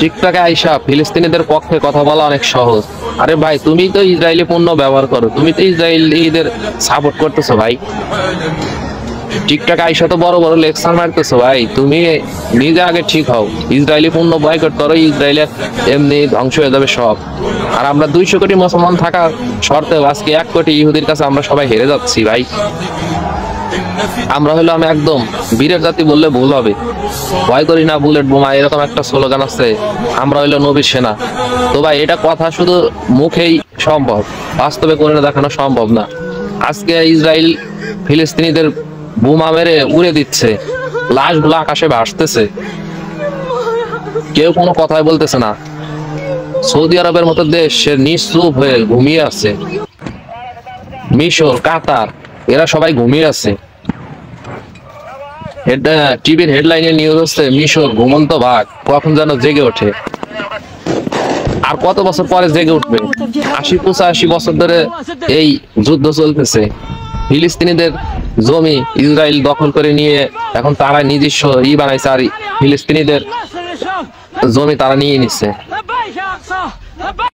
টিকটকে আইসা ফিলিস্তিনিদের পক্ষে কথা বলা অনেক সহজ। আরে ভাই, তুমি তো ইসরায়েলি পণ্য ব্যবহার করো, তুমি তো ইসরায়েলিদের সাপোর্ট করতেছো ভাই। টিকটকে আইসা তো বড় বড় লেকচার মারতেছো ভাই। তুমি নিজে আগে ঠিক হও, ইসরায়েলি পণ্য বয়কট করো, ইসরায়েলের এমনি ধ্বংস হয়ে যাবে সব। আর আমরা 200 কোটি মুসলমান থাকা শর্তেও আজকে 1 কোটি ইহুদির কাছে আমরা সবাই হেরে যাচ্ছি ভাই। আমরা হলো আমি একদম বীরের জাতি বললে ভুল হবে। ভয় করি না বুলেট বোমা, এরকম একটা স্লোগান আছে, আমরা হইলো নবীর সেনা। তো ভাই, এটা কথা শুধু মুখেই সম্ভব, বাস্তবে করে দেখানো সম্ভব না। আজকে ইসরায়েল ফিলিস্তিনিদের বোমা মেরে উড়ে দিচ্ছে, লাশগুলো আকাশে ভাসতেছে, কেউ কোনো কথাই বলতেছে না। সৌদি আরবের মতো দেশ সে নিশ্চুপ হয়ে ঘুমিয়ে আছে। মিশর, কাতার, এরা সবাই ঘুমিয়ে আছে। টিভির হেডলাইনে নিউজ হচ্ছে মিশর ঘুমন্ত বাঘ কখন যেন জেগে ওঠে। আর কত বছর পরে জেগে উঠবে? 80-85 বছর ধরে এই যুদ্ধ চলতেছে। ফিলিস্তিনিদের জমি ইসরায়েল দখল করে নিয়ে এখন তারা নিজস্ব বানাইছে, আর ফিলিস্তিনিদের জমি তারা নিয়ে নিচ্ছে।